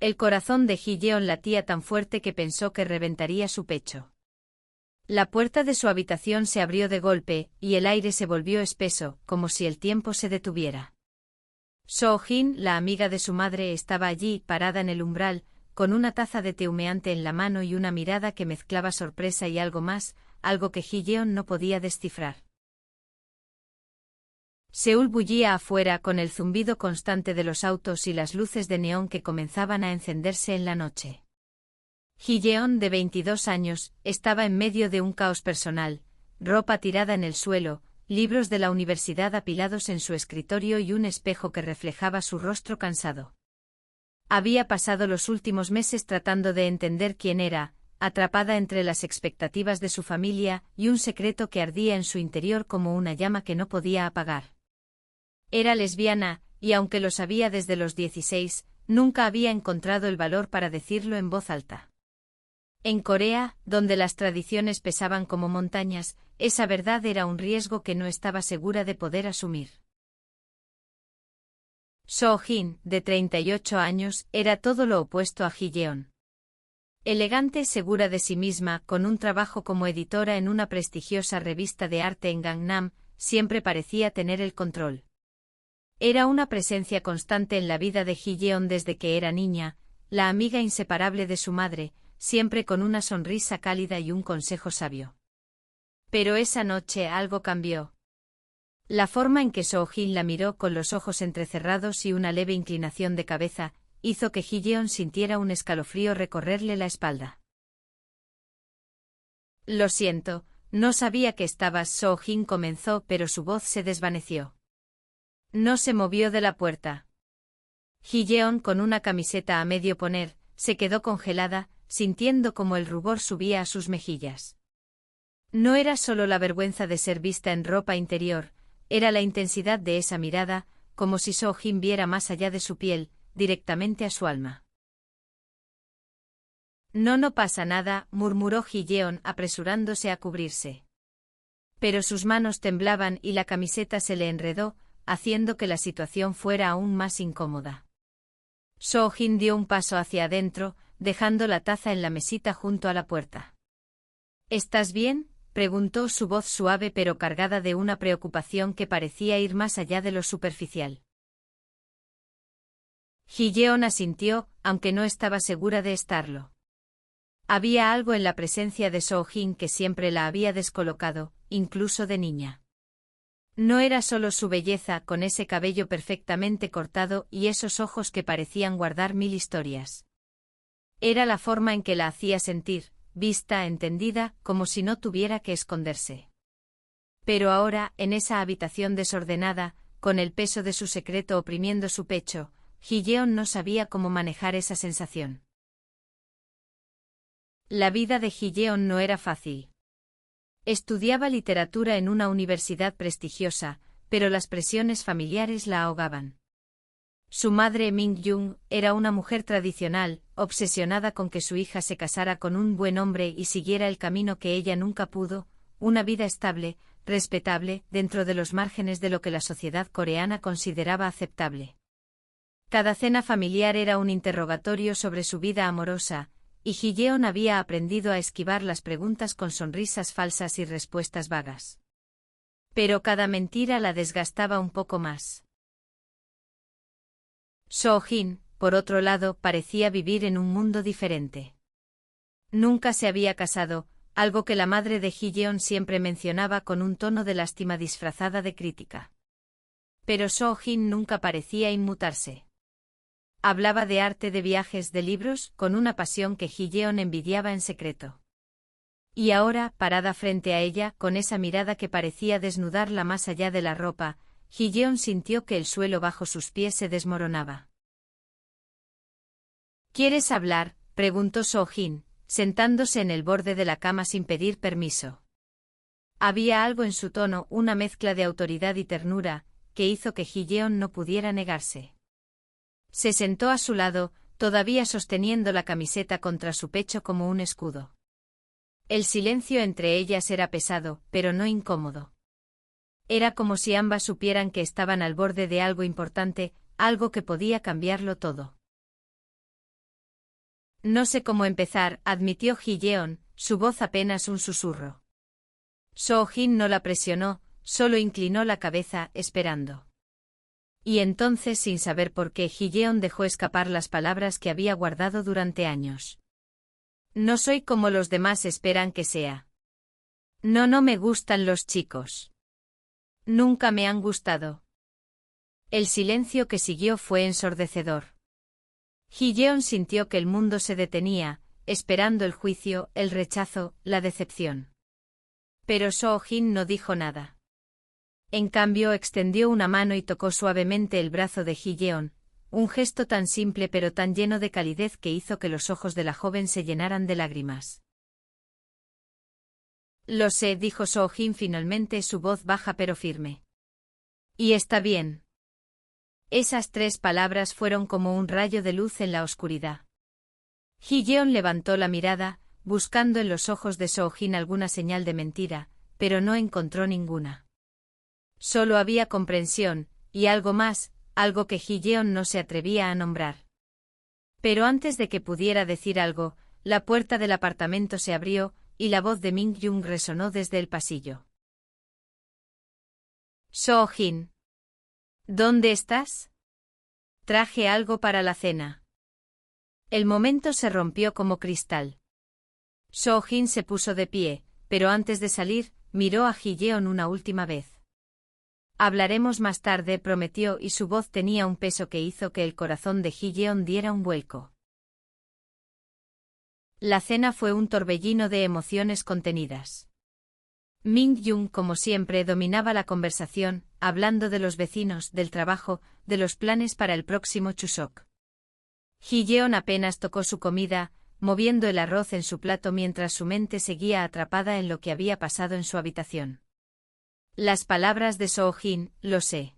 El corazón de Ji-yeon latía tan fuerte que pensó que reventaría su pecho. La puerta de su habitación se abrió de golpe, y el aire se volvió espeso, como si el tiempo se detuviera. So-jin, la amiga de su madre, estaba allí, parada en el umbral, con una taza de té humeante en la mano y una mirada que mezclaba sorpresa y algo más, algo que Ji-yeon no podía descifrar. Seúl bullía afuera con el zumbido constante de los autos y las luces de neón que comenzaban a encenderse en la noche. Ji-yeon, de 22 años, estaba en medio de un caos personal, ropa tirada en el suelo, libros de la universidad apilados en su escritorio y un espejo que reflejaba su rostro cansado. Había pasado los últimos meses tratando de entender quién era, atrapada entre las expectativas de su familia y un secreto que ardía en su interior como una llama que no podía apagar. Era lesbiana, y aunque lo sabía desde los 16, nunca había encontrado el valor para decirlo en voz alta. En Corea, donde las tradiciones pesaban como montañas, esa verdad era un riesgo que no estaba segura de poder asumir. So-jin, de 38 años, era todo lo opuesto a Ji-yeon. Elegante, segura de sí misma, con un trabajo como editora en una prestigiosa revista de arte en Gangnam, siempre parecía tener el control. Era una presencia constante en la vida de Ji-yeon desde que era niña, la amiga inseparable de su madre, siempre con una sonrisa cálida y un consejo sabio. Pero esa noche algo cambió. La forma en que So-jin la miró con los ojos entrecerrados y una leve inclinación de cabeza, hizo que Ji-yeon sintiera un escalofrío recorrerle la espalda. Lo siento, no sabía que estabas. So-jin comenzó, pero su voz se desvaneció. No se movió de la puerta. Ji-yeon, con una camiseta a medio poner, se quedó congelada, sintiendo como el rubor subía a sus mejillas. No era solo la vergüenza de ser vista en ropa interior, era la intensidad de esa mirada, como si So-jin viera más allá de su piel, directamente a su alma. No pasa nada, murmuró Ji-yeon apresurándose a cubrirse. Pero sus manos temblaban y la camiseta se le enredó, haciendo que la situación fuera aún más incómoda. So-jin dio un paso hacia adentro, dejando la taza en la mesita junto a la puerta. ¿Estás bien?, preguntó, su voz suave pero cargada de una preocupación que parecía ir más allá de lo superficial. Ji-yeon asintió, aunque no estaba segura de estarlo. Había algo en la presencia de So-jin que siempre la había descolocado, incluso de niña. No era solo su belleza, con ese cabello perfectamente cortado y esos ojos que parecían guardar mil historias. Era la forma en que la hacía sentir, vista, entendida, como si no tuviera que esconderse. Pero ahora, en esa habitación desordenada, con el peso de su secreto oprimiendo su pecho, Ji-yeon no sabía cómo manejar esa sensación. La vida de Ji-yeon no era fácil. Estudiaba literatura en una universidad prestigiosa, pero las presiones familiares la ahogaban. Su madre, Min-jung, era una mujer tradicional, obsesionada con que su hija se casara con un buen hombre y siguiera el camino que ella nunca pudo, una vida estable, respetable, dentro de los márgenes de lo que la sociedad coreana consideraba aceptable. Cada cena familiar era un interrogatorio sobre su vida amorosa, y Ji-yeon había aprendido a esquivar las preguntas con sonrisas falsas y respuestas vagas. Pero cada mentira la desgastaba un poco más. So-jin, por otro lado, parecía vivir en un mundo diferente. Nunca se había casado, algo que la madre de Ji-yeon siempre mencionaba con un tono de lástima disfrazada de crítica. Pero So-jin nunca parecía inmutarse. Hablaba de arte, de viajes, de libros, con una pasión que Ji-yeon envidiaba en secreto. Y ahora, parada frente a ella, con esa mirada que parecía desnudarla más allá de la ropa, Ji-yeon sintió que el suelo bajo sus pies se desmoronaba. ¿Quieres hablar?, preguntó So-jin, sentándose en el borde de la cama sin pedir permiso. Había algo en su tono, una mezcla de autoridad y ternura, que hizo que Ji-yeon no pudiera negarse. Se sentó a su lado, todavía sosteniendo la camiseta contra su pecho como un escudo. El silencio entre ellas era pesado, pero no incómodo. Era como si ambas supieran que estaban al borde de algo importante, algo que podía cambiarlo todo. No sé cómo empezar, admitió Ji-yeon, su voz apenas un susurro. Soo-jin no la presionó, solo inclinó la cabeza, esperando. Y entonces, sin saber por qué, Ji-yeon dejó escapar las palabras que había guardado durante años. No soy como los demás esperan que sea. No me gustan los chicos. Nunca me han gustado. El silencio que siguió fue ensordecedor. Ji-yeon sintió que el mundo se detenía, esperando el juicio, el rechazo, la decepción. Pero Soo-jin no dijo nada. En cambio, extendió una mano y tocó suavemente el brazo de Ji-yeon, un gesto tan simple pero tan lleno de calidez que hizo que los ojos de la joven se llenaran de lágrimas. Lo sé, dijo Soo-jin finalmente, su voz baja pero firme. Y está bien. Esas 3 palabras fueron como un rayo de luz en la oscuridad. Ji-yeon levantó la mirada, buscando en los ojos de Soo-jin alguna señal de mentira, pero no encontró ninguna. Solo había comprensión, y algo más, algo que Ji-yeon no se atrevía a nombrar. Pero antes de que pudiera decir algo, la puerta del apartamento se abrió, y la voz de Min-jung resonó desde el pasillo. Soo-jin. ¿Dónde estás? Traje algo para la cena. El momento se rompió como cristal. Soo-jin se puso de pie, pero antes de salir, miró a Ji-yeon una última vez. Hablaremos más tarde, prometió, y su voz tenía un peso que hizo que el corazón de Ji-yeon diera un vuelco. La cena fue un torbellino de emociones contenidas. Min-jung, como siempre, dominaba la conversación, hablando de los vecinos, del trabajo, de los planes para el próximo Chuseok. Ji-yeon apenas tocó su comida, moviendo el arroz en su plato mientras su mente seguía atrapada en lo que había pasado en su habitación. Las palabras de Soo-jin, lo sé.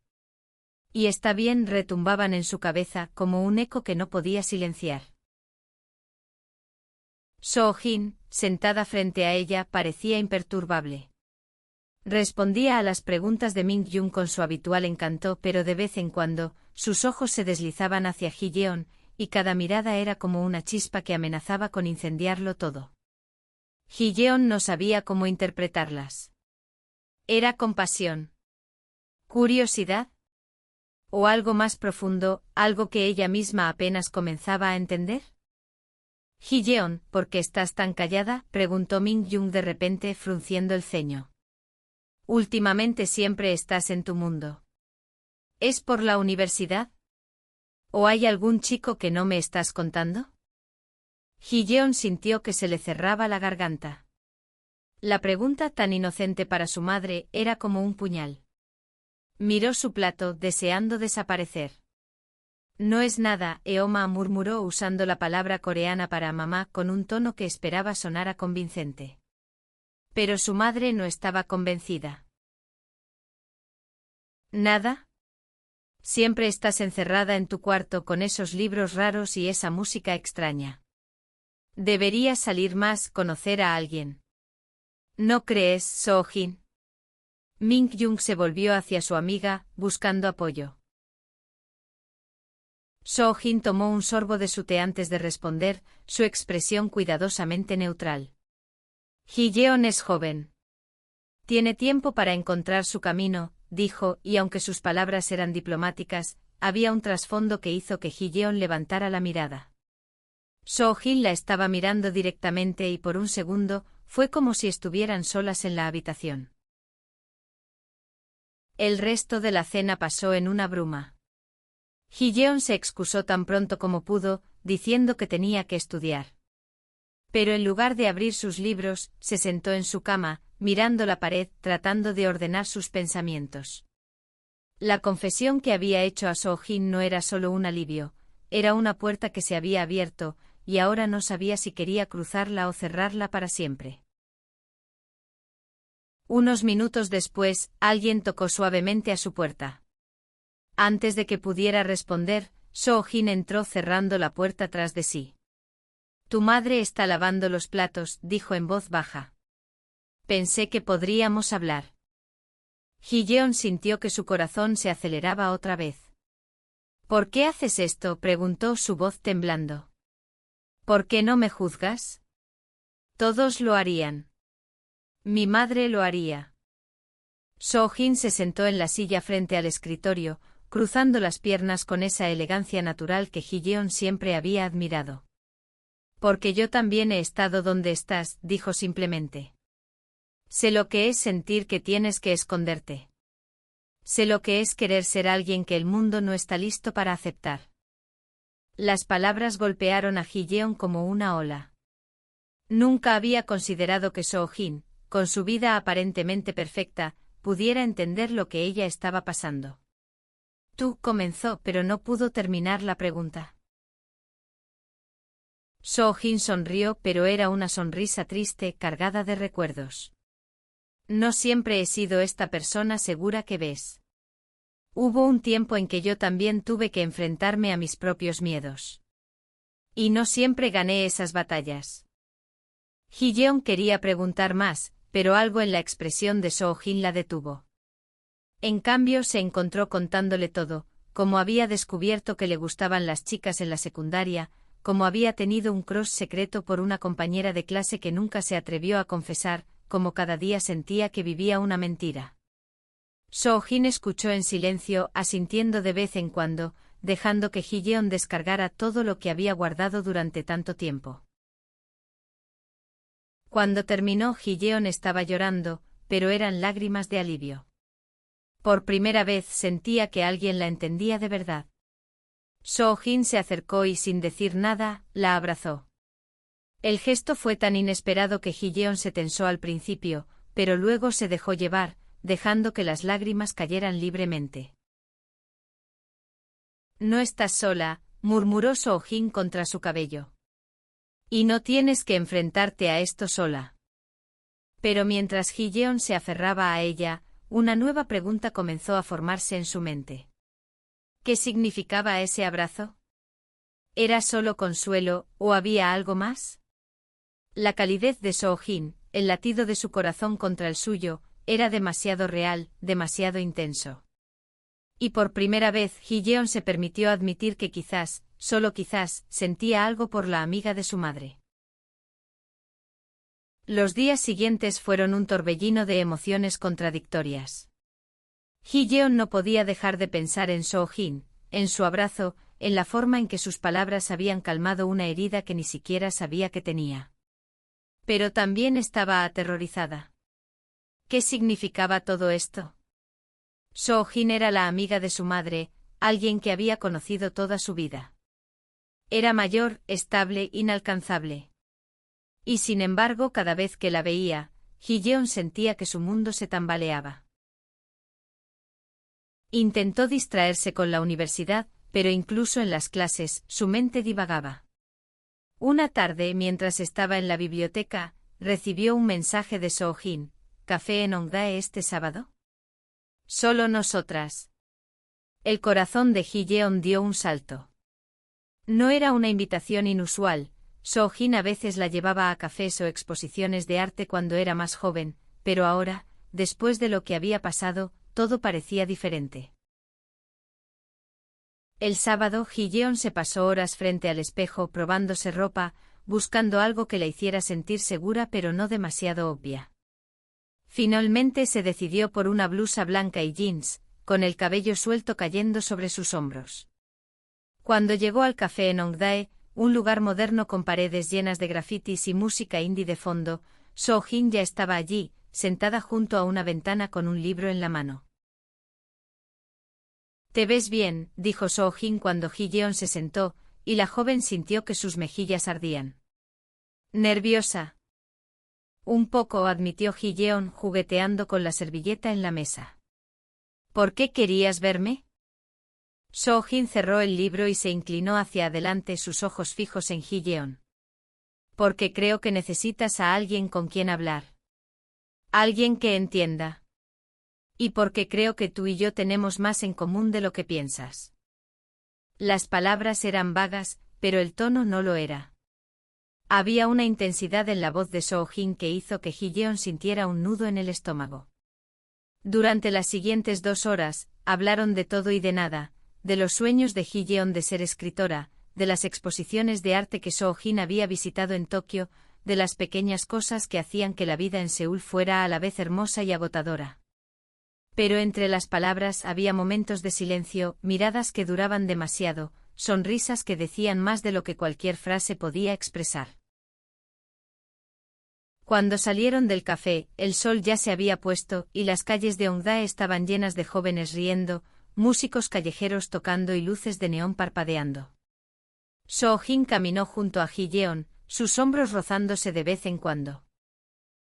Y está bien, retumbaban en su cabeza como un eco que no podía silenciar. Soo-jin, sentada frente a ella, parecía imperturbable. Respondía a las preguntas de Min-jung con su habitual encanto, pero de vez en cuando, sus ojos se deslizaban hacia Ji-yeon, y cada mirada era como una chispa que amenazaba con incendiarlo todo. Ji-yeon no sabía cómo interpretarlas. ¿Era compasión? ¿Curiosidad? ¿O algo más profundo, algo que ella misma apenas comenzaba a entender? Ji-yeon, ¿por qué estás tan callada?, preguntó Min-jung de repente, frunciendo el ceño. Últimamente siempre estás en tu mundo. ¿Es por la universidad? ¿O hay algún chico que no me estás contando? Ji-yeon sintió que se le cerraba la garganta. La pregunta, tan inocente para su madre, era como un puñal. Miró su plato, deseando desaparecer. No es nada, Eoma murmuró usando la palabra coreana para mamá con un tono que esperaba sonara convincente. Pero su madre no estaba convencida. ¿Nada? Siempre estás encerrada en tu cuarto con esos libros raros y esa música extraña. Deberías salir más, conocer a alguien. ¿No crees, Soo-jin? Min-jung se volvió hacia su amiga, buscando apoyo. Soo-jin tomó un sorbo de su té antes de responder, su expresión cuidadosamente neutral. Ji-yeon es joven. Tiene tiempo para encontrar su camino, dijo, y aunque sus palabras eran diplomáticas, había un trasfondo que hizo que Ji-yeon levantara la mirada. Soo-jin la estaba mirando directamente y por un segundo, fue como si estuvieran solas en la habitación. El resto de la cena pasó en una bruma. Ji-yeon se excusó tan pronto como pudo, diciendo que tenía que estudiar. Pero en lugar de abrir sus libros, se sentó en su cama, mirando la pared, tratando de ordenar sus pensamientos. La confesión que había hecho a Soo-jin no era solo un alivio, era una puerta que se había abierto, y ahora no sabía si quería cruzarla o cerrarla para siempre. Unos minutos después, alguien tocó suavemente a su puerta. Antes de que pudiera responder, Soo-jin entró cerrando la puerta tras de sí. Tu madre está lavando los platos, dijo en voz baja. Pensé que podríamos hablar. Ji-yeon sintió que su corazón se aceleraba otra vez. ¿Por qué haces esto?, preguntó, su voz temblando. ¿Por qué no me juzgas? Todos lo harían. Mi madre lo haría. Soo-jin se sentó en la silla frente al escritorio, cruzando las piernas con esa elegancia natural que Ji-yeon siempre había admirado. Porque yo también he estado donde estás, dijo simplemente. Sé lo que es sentir que tienes que esconderte. Sé lo que es querer ser alguien que el mundo no está listo para aceptar. Las palabras golpearon a Ji-yeon como una ola. Nunca había considerado que Soo-jin, con su vida aparentemente perfecta, pudiera entender lo que ella estaba pasando. Tú comenzó, pero no pudo terminar la pregunta. Soo-jin sonrió, pero era una sonrisa triste, cargada de recuerdos. No siempre he sido esta persona segura que ves. Hubo un tiempo en que yo también tuve que enfrentarme a mis propios miedos. Y no siempre gané esas batallas. Ji-yeon quería preguntar más, pero algo en la expresión de Soo-jin la detuvo. En cambio se encontró contándole todo, como había descubierto que le gustaban las chicas en la secundaria, como había tenido un crush secreto por una compañera de clase que nunca se atrevió a confesar, como cada día sentía que vivía una mentira. Soo-jin escuchó en silencio, asintiendo de vez en cuando, dejando que Ji-yeon descargara todo lo que había guardado durante tanto tiempo. Cuando terminó, Ji-yeon estaba llorando, pero eran lágrimas de alivio. Por primera vez sentía que alguien la entendía de verdad. Soo-jin se acercó y sin decir nada, la abrazó. El gesto fue tan inesperado que Ji-yeon se tensó al principio, pero luego se dejó llevar, dejando que las lágrimas cayeran libremente. No estás sola, murmuró Soo-jin contra su cabello. Y no tienes que enfrentarte a esto sola. Pero mientras Ji-yeon se aferraba a ella, una nueva pregunta comenzó a formarse en su mente. ¿Qué significaba ese abrazo? ¿Era solo consuelo, o había algo más? La calidez de Soo-jin, el latido de su corazón contra el suyo, era demasiado real, demasiado intenso. Y por primera vez Ji-yeon se permitió admitir que quizás, solo quizás, sentía algo por la amiga de su madre. Los días siguientes fueron un torbellino de emociones contradictorias. Ji-yeon no podía dejar de pensar en Soo-jin, en su abrazo, en la forma en que sus palabras habían calmado una herida que ni siquiera sabía que tenía. Pero también estaba aterrorizada. ¿Qué significaba todo esto? Soo-jin era la amiga de su madre, alguien que había conocido toda su vida. Era mayor, estable, inalcanzable. Y sin embargo, cada vez que la veía, Ji-yeon sentía que su mundo se tambaleaba. Intentó distraerse con la universidad, pero incluso en las clases, su mente divagaba. Una tarde, mientras estaba en la biblioteca, recibió un mensaje de Soo-jin: ¿Café en Hongdae este sábado? Solo nosotras. El corazón de Ji-yeon dio un salto. No era una invitación inusual. Soo-jin a veces la llevaba a cafés o exposiciones de arte cuando era más joven, pero ahora, después de lo que había pasado, todo parecía diferente. El sábado, Ji-yeon se pasó horas frente al espejo probándose ropa, buscando algo que la hiciera sentir segura pero no demasiado obvia. Finalmente se decidió por una blusa blanca y jeans, con el cabello suelto cayendo sobre sus hombros. Cuando llegó al café en Hongdae, un lugar moderno con paredes llenas de grafitis y música indie de fondo, Soo-jin ya estaba allí, sentada junto a una ventana con un libro en la mano. «Te ves bien», dijo Soo-jin cuando Ji-yeon se sentó, y la joven sintió que sus mejillas ardían. «¿Nerviosa?» «Un poco», admitió Ji-yeon jugueteando con la servilleta en la mesa. «¿Por qué querías verme?» Soo-jin cerró el libro y se inclinó hacia adelante, sus ojos fijos en Ji-yeon. «Porque creo que necesitas a alguien con quien hablar. Alguien que entienda. Y porque creo que tú y yo tenemos más en común de lo que piensas». Las palabras eran vagas, pero el tono no lo era. Había una intensidad en la voz de Soo-jin que hizo que Ji-yeon sintiera un nudo en el estómago. Durante las siguientes 2 horas, hablaron de todo y de nada, de los sueños de Ji-yeon de ser escritora, de las exposiciones de arte que Soo-jin había visitado en Tokio, de las pequeñas cosas que hacían que la vida en Seúl fuera a la vez hermosa y agotadora. Pero entre las palabras había momentos de silencio, miradas que duraban demasiado, sonrisas que decían más de lo que cualquier frase podía expresar. Cuando salieron del café, el sol ya se había puesto y las calles de Hongdae estaban llenas de jóvenes riendo, músicos callejeros tocando y luces de neón parpadeando. Soo-jin caminó junto a Ji-yeon, sus hombros rozándose de vez en cuando.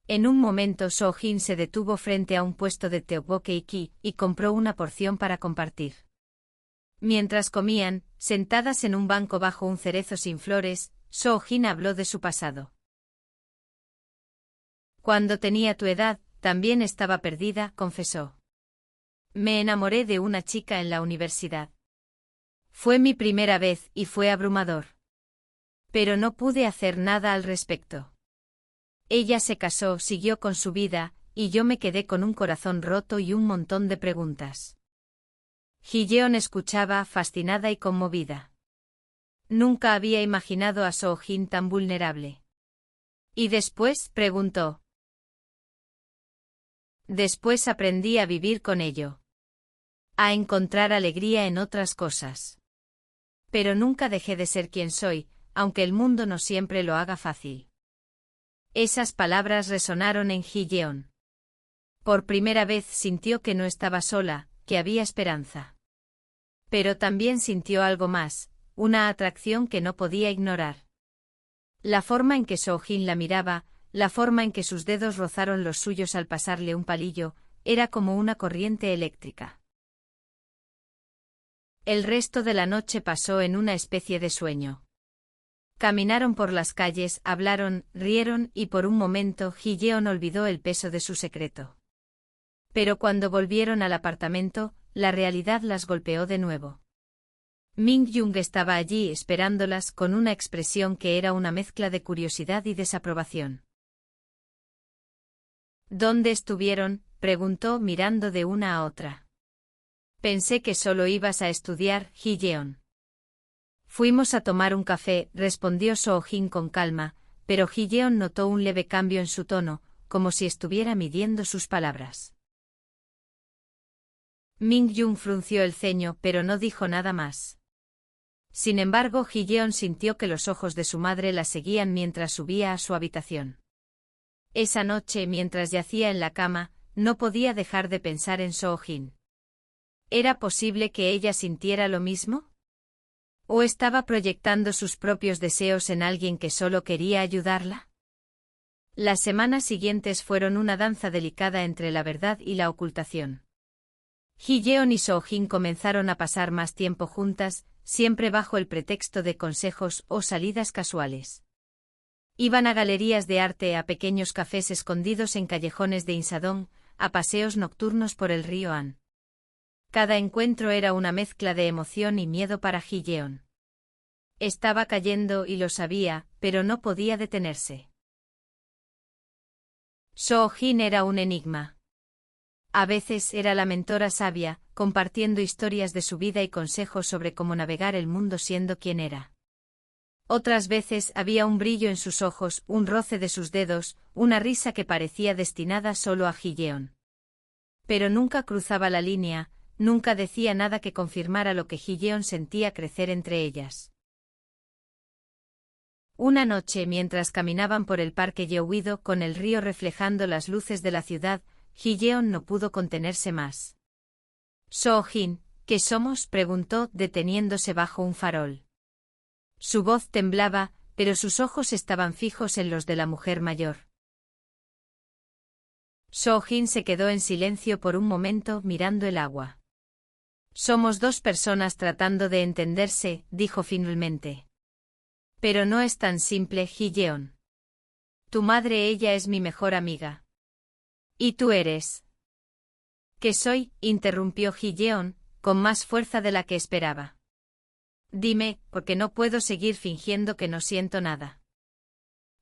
En un momento Soo-jin se detuvo frente a un puesto de tteokbokki y compró una porción para compartir. Mientras comían, sentadas en un banco bajo un cerezo sin flores, Soo-jin habló de su pasado. Cuando tenía tu edad, también estaba perdida, confesó. Me enamoré de una chica en la universidad. Fue mi primera vez y fue abrumador. Pero no pude hacer nada al respecto. Ella se casó, siguió con su vida, y yo me quedé con un corazón roto y un montón de preguntas. Ji-yeon escuchaba, fascinada y conmovida. Nunca había imaginado a Soo-jin tan vulnerable. ¿Y después?, preguntó. Después aprendí a vivir con ello. A encontrar alegría en otras cosas. Pero nunca dejé de ser quien soy, aunque el mundo no siempre lo haga fácil. Esas palabras resonaron en Ji-yeon. Por primera vez sintió que no estaba sola, que había esperanza. Pero también sintió algo más, una atracción que no podía ignorar. La forma en que Soo-jin la miraba, la forma en que sus dedos rozaron los suyos al pasarle un palillo, era como una corriente eléctrica. El resto de la noche pasó en una especie de sueño. Caminaron por las calles, hablaron, rieron y por un momento Ji-yeon olvidó el peso de su secreto. Pero cuando volvieron al apartamento, la realidad las golpeó de nuevo. Min-young estaba allí esperándolas con una expresión que era una mezcla de curiosidad y desaprobación. ¿Dónde estuvieron?, preguntó mirando de una a otra. Pensé que solo ibas a estudiar, Ji-yeon. Fuimos a tomar un café, respondió Soo-jin con calma, pero Ji-yeon notó un leve cambio en su tono, como si estuviera midiendo sus palabras. Min-young frunció el ceño pero no dijo nada más. Sin embargo, Ji-yeon sintió que los ojos de su madre la seguían mientras subía a su habitación. Esa noche, mientras yacía en la cama, no podía dejar de pensar en Soo-jin. ¿Era posible que ella sintiera lo mismo? ¿O estaba proyectando sus propios deseos en alguien que solo quería ayudarla? Las semanas siguientes fueron una danza delicada entre la verdad y la ocultación. Ji-yeon y Soo-jin comenzaron a pasar más tiempo juntas, siempre bajo el pretexto de consejos o salidas casuales. Iban a galerías de arte, a pequeños cafés escondidos en callejones de Insadong, a paseos nocturnos por el río Han. Cada encuentro era una mezcla de emoción y miedo para Ji-yeon. Estaba cayendo y lo sabía, pero no podía detenerse. Soo-jin era un enigma. A veces era la mentora sabia, compartiendo historias de su vida y consejos sobre cómo navegar el mundo siendo quien era. Otras veces había un brillo en sus ojos, un roce de sus dedos, una risa que parecía destinada solo a Ji-yeon. Pero nunca cruzaba la línea, nunca decía nada que confirmara lo que Ji-yeon sentía crecer entre ellas. Una noche, mientras caminaban por el parque Yeouido con el río reflejando las luces de la ciudad, Ji-yeon no pudo contenerse más. «Soo-jin, ¿qué somos?», preguntó, deteniéndose bajo un farol. Su voz temblaba, pero sus ojos estaban fijos en los de la mujer mayor. Soo-jin se quedó en silencio por un momento mirando el agua. «Somos dos personas tratando de entenderse», dijo finalmente. «Pero no es tan simple, Ji-yeon. Tu madre, ella es mi mejor amiga. ¿Y tú eres?» «¿Qué soy?», interrumpió Ji-yeon, con más fuerza de la que esperaba. «Dime, porque no puedo seguir fingiendo que no siento nada».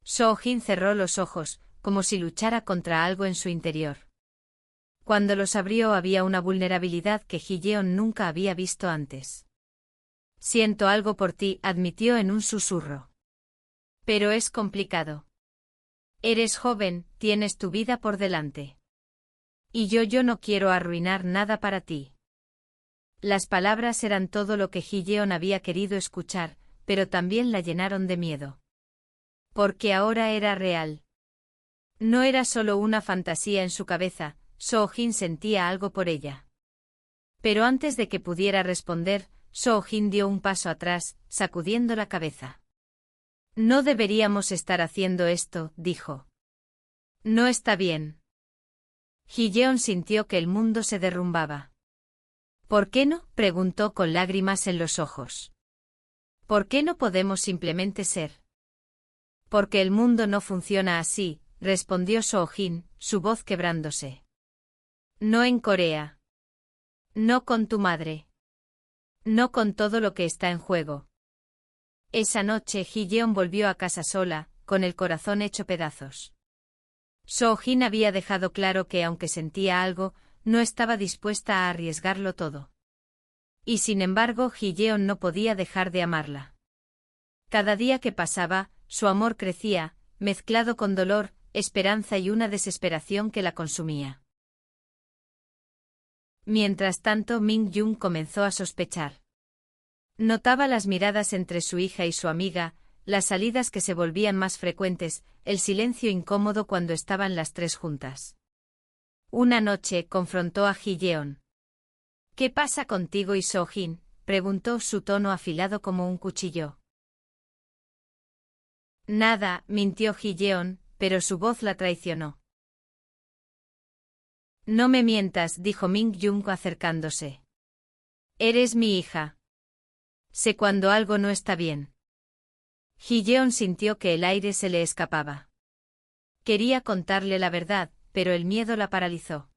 Soo-jin cerró los ojos, como si luchara contra algo en su interior. Cuando los abrió había una vulnerabilidad que Ji-yeon nunca había visto antes. Siento algo por ti, admitió en un susurro. Pero es complicado. Eres joven, tienes tu vida por delante. Y yo no quiero arruinar nada para ti. Las palabras eran todo lo que Ji-yeon había querido escuchar, pero también la llenaron de miedo. Porque ahora era real. No era solo una fantasía en su cabeza, Soo-jin sentía algo por ella. Pero antes de que pudiera responder, Soo-jin dio un paso atrás, sacudiendo la cabeza. No deberíamos estar haciendo esto, dijo. No está bien. Ji-yeon sintió que el mundo se derrumbaba. ¿Por qué no?, preguntó con lágrimas en los ojos. ¿Por qué no podemos simplemente ser? Porque el mundo no funciona así, respondió Soo-jin, su voz quebrándose. No en Corea. No con tu madre. No con todo lo que está en juego. Esa noche Ji-yeon volvió a casa sola, con el corazón hecho pedazos. Soo-jin había dejado claro que aunque sentía algo, no estaba dispuesta a arriesgarlo todo. Y sin embargo Ji-yeon no podía dejar de amarla. Cada día que pasaba, su amor crecía, mezclado con dolor, esperanza y una desesperación que la consumía. Mientras tanto Min-jung comenzó a sospechar. Notaba las miradas entre su hija y su amiga, las salidas que se volvían más frecuentes, el silencio incómodo cuando estaban las tres juntas. Una noche confrontó a Ji-yeon. ¿Qué pasa contigo y Soo-jin?, preguntó, su tono afilado como un cuchillo. Nada, mintió Ji-yeon, pero su voz la traicionó. No me mientas, dijo Min-jung acercándose. Eres mi hija. Sé cuando algo no está bien. Ji-yeon sintió que el aire se le escapaba. Quería contarle la verdad, pero el miedo la paralizó.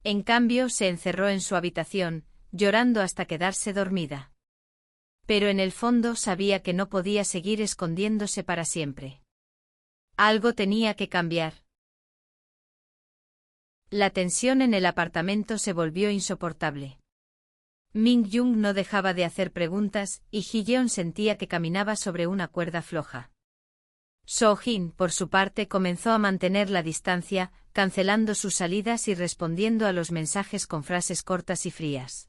En cambio se encerró en su habitación, llorando hasta quedarse dormida. Pero en el fondo sabía que no podía seguir escondiéndose para siempre. Algo tenía que cambiar. La tensión en el apartamento se volvió insoportable. Min-jung no dejaba de hacer preguntas, y Ji-yeon sentía que caminaba sobre una cuerda floja. Soo-jin, por su parte, comenzó a mantener la distancia, cancelando sus salidas y respondiendo a los mensajes con frases cortas y frías.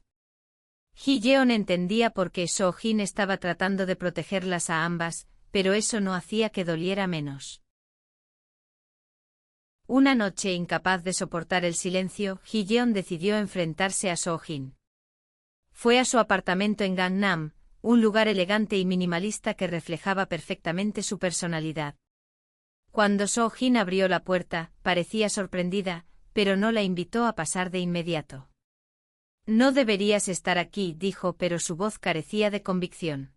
Ji-yeon entendía por qué Soo-jin estaba tratando de protegerlas a ambas, pero eso no hacía que doliera menos. Una noche, incapaz de soportar el silencio, Ji-yeon decidió enfrentarse a Soo-jin. Fue a su apartamento en Gangnam, un lugar elegante y minimalista que reflejaba perfectamente su personalidad. Cuando Soo-jin abrió la puerta, parecía sorprendida, pero no la invitó a pasar de inmediato. No deberías estar aquí, dijo, pero su voz carecía de convicción.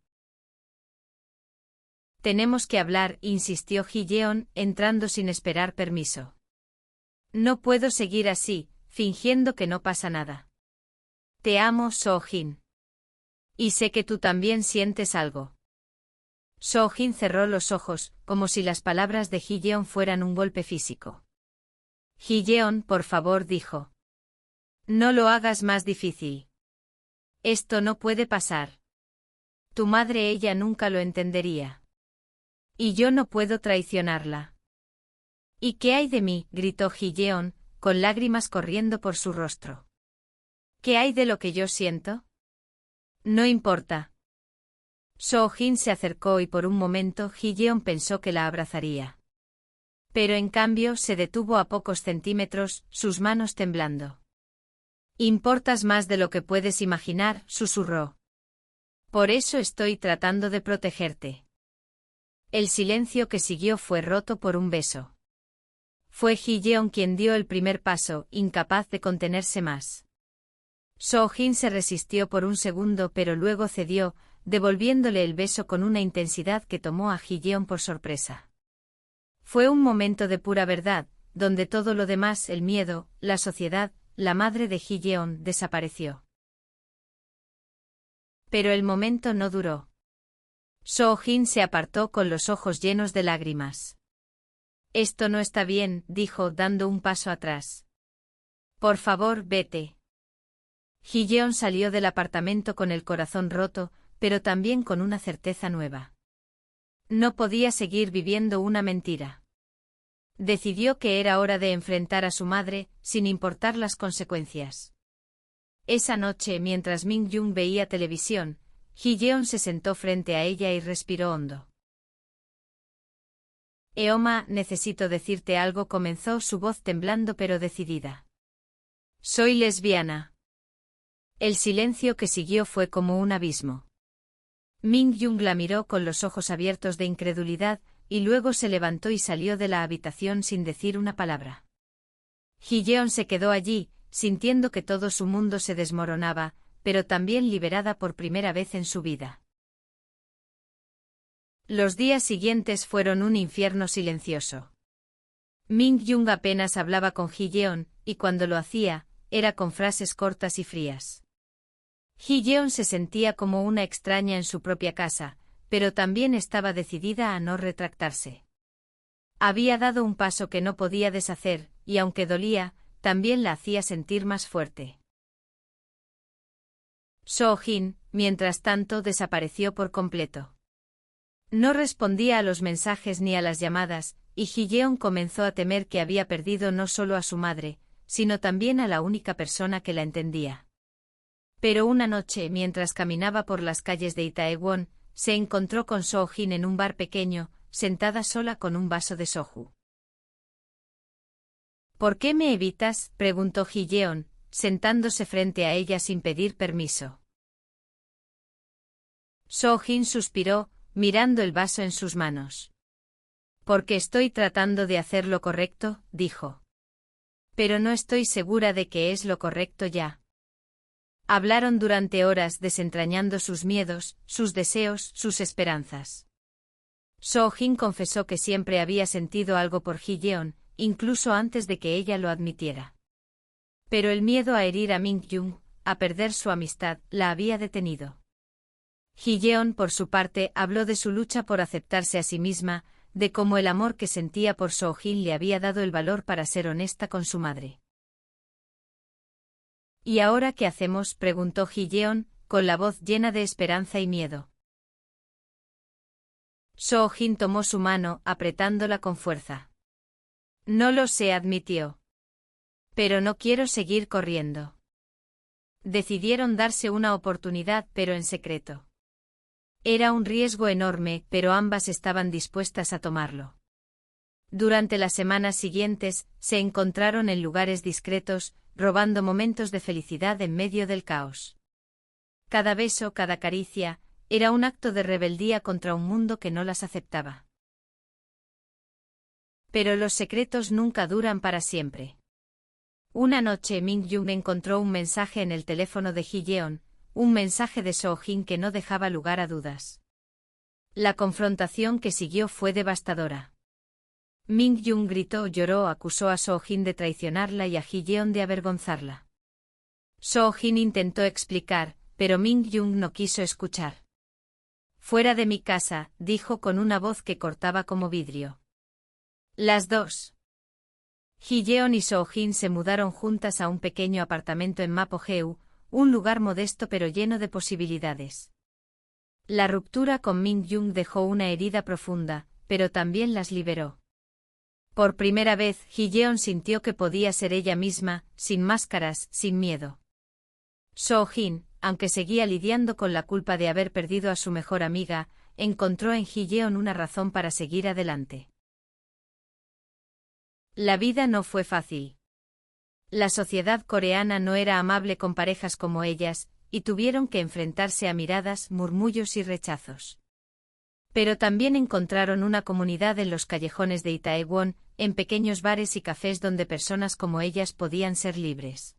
Tenemos que hablar, insistió Ji-yeon, entrando sin esperar permiso. No puedo seguir así, fingiendo que no pasa nada. Te amo, Soo-jin. Y sé que tú también sientes algo. Soo-jin cerró los ojos, como si las palabras de Ji-yeon fueran un golpe físico. Ji-yeon, por favor, dijo. No lo hagas más difícil. Esto no puede pasar. Tu madre, ella nunca lo entendería. Y yo no puedo traicionarla. ¿Y qué hay de mí?, gritó Ji-yeon, con lágrimas corriendo por su rostro. ¿Qué hay de lo que yo siento? No importa. Soo-jin se acercó y por un momento Ji-yeon pensó que la abrazaría. Pero en cambio se detuvo a pocos centímetros, sus manos temblando. Importas más de lo que puedes imaginar, susurró. Por eso estoy tratando de protegerte. El silencio que siguió fue roto por un beso. Fue Ji-yeon quien dio el primer paso, incapaz de contenerse más. Soo-jin se resistió por un segundo pero luego cedió, devolviéndole el beso con una intensidad que tomó a Ji-yeon por sorpresa. Fue un momento de pura verdad, donde todo lo demás, el miedo, la sociedad, la madre de Ji-yeon, desapareció. Pero el momento no duró. Soo-jin se apartó con los ojos llenos de lágrimas. Esto no está bien, dijo, dando un paso atrás. Por favor, vete. Ji-yeon salió del apartamento con el corazón roto, pero también con una certeza nueva. No podía seguir viviendo una mentira. Decidió que era hora de enfrentar a su madre, sin importar las consecuencias. Esa noche, mientras Min-young veía televisión, Ji-yeon se sentó frente a ella y respiró hondo. Eoma, necesito decirte algo, comenzó, su voz temblando pero decidida. Soy lesbiana. El silencio que siguió fue como un abismo. Min-young la miró con los ojos abiertos de incredulidad, y luego se levantó y salió de la habitación sin decir una palabra. Ji-yeon se quedó allí, sintiendo que todo su mundo se desmoronaba, pero también liberada por primera vez en su vida. Los días siguientes fueron un infierno silencioso. Min-young apenas hablaba con Ji-yeon, y cuando lo hacía, era con frases cortas y frías. Ji-yeon se sentía como una extraña en su propia casa, pero también estaba decidida a no retractarse. Había dado un paso que no podía deshacer, y aunque dolía, también la hacía sentir más fuerte. So-jin, mientras tanto, desapareció por completo. No respondía a los mensajes ni a las llamadas, y Ji-yeon comenzó a temer que había perdido no solo a su madre, sino también a la única persona que la entendía. Pero una noche, mientras caminaba por las calles de Itaewon, se encontró con So-jin en un bar pequeño, sentada sola con un vaso de soju. ¿Por qué me evitas?, preguntó Ji-yeon, sentándose frente a ella sin pedir permiso. So-jin suspiró, mirando el vaso en sus manos. Porque estoy tratando de hacer lo correcto, dijo. Pero no estoy segura de que es lo correcto ya. Hablaron durante horas desentrañando sus miedos, sus deseos, sus esperanzas. So-jin confesó que siempre había sentido algo por Ji-yeon, incluso antes de que ella lo admitiera. Pero el miedo a herir a Min-young, a perder su amistad, la había detenido. Ji-yeon, por su parte, habló de su lucha por aceptarse a sí misma, de cómo el amor que sentía por So-jin le había dado el valor para ser honesta con su madre. ¿Y ahora qué hacemos?, preguntó Ji-yeon, con la voz llena de esperanza y miedo. So-jin tomó su mano, apretándola con fuerza. No lo sé, admitió. Pero no quiero seguir corriendo. Decidieron darse una oportunidad, pero en secreto. Era un riesgo enorme, pero ambas estaban dispuestas a tomarlo. Durante las semanas siguientes, se encontraron en lugares discretos, robando momentos de felicidad en medio del caos. Cada beso, cada caricia, era un acto de rebeldía contra un mundo que no las aceptaba. Pero los secretos nunca duran para siempre. Una noche Min-young encontró un mensaje en el teléfono de Ji-yeon, un mensaje de So-jin que no dejaba lugar a dudas. La confrontación que siguió fue devastadora. Min-young gritó, lloró, acusó a So-jin de traicionarla y a Ji-yeon de avergonzarla. So-jin intentó explicar, pero Min-young no quiso escuchar. Fuera de mi casa, dijo con una voz que cortaba como vidrio. Las dos. Ji-yeon y So-jin se mudaron juntas a un pequeño apartamento en Mapo-geu, un lugar modesto pero lleno de posibilidades. La ruptura con Min-young dejó una herida profunda, pero también las liberó. Por primera vez, Ji-yeon sintió que podía ser ella misma, sin máscaras, sin miedo. So-jin, aunque seguía lidiando con la culpa de haber perdido a su mejor amiga, encontró en Ji-yeon una razón para seguir adelante. La vida no fue fácil. La sociedad coreana no era amable con parejas como ellas, y tuvieron que enfrentarse a miradas, murmullos y rechazos. Pero también encontraron una comunidad en los callejones de Itaewon, en pequeños bares y cafés donde personas como ellas podían ser libres.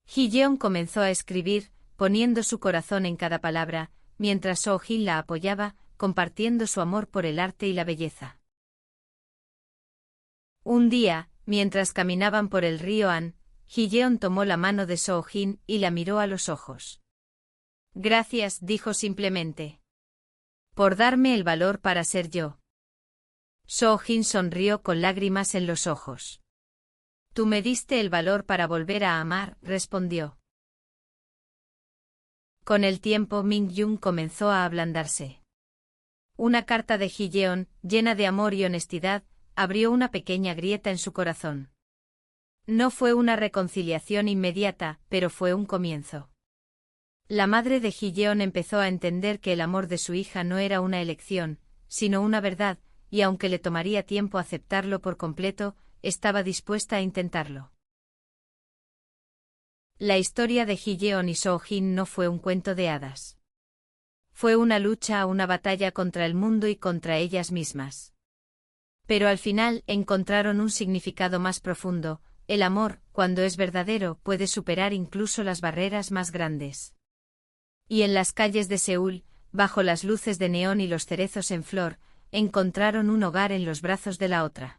Ji-yeon comenzó a escribir, poniendo su corazón en cada palabra, mientras So-jin la apoyaba, compartiendo su amor por el arte y la belleza. Un día, mientras caminaban por el río An, Ji-yeon tomó la mano de So-jin y la miró a los ojos. Gracias, dijo simplemente. Por darme el valor para ser yo. So-jin sonrió con lágrimas en los ojos. Tú me diste el valor para volver a amar, respondió. Con el tiempo Min-Jung comenzó a ablandarse. Una carta de Ji-yeon, llena de amor y honestidad, abrió una pequeña grieta en su corazón. No fue una reconciliación inmediata, pero fue un comienzo. La madre de Ji-yeon empezó a entender que el amor de su hija no era una elección, sino una verdad, y aunque le tomaría tiempo aceptarlo por completo, estaba dispuesta a intentarlo. La historia de Ji-yeon y So-jin no fue un cuento de hadas. Fue una lucha, una batalla contra el mundo y contra ellas mismas. Pero al final encontraron un significado más profundo. El amor, cuando es verdadero, puede superar incluso las barreras más grandes. Y en las calles de Seúl, bajo las luces de neón y los cerezos en flor, encontraron un hogar en los brazos de la otra.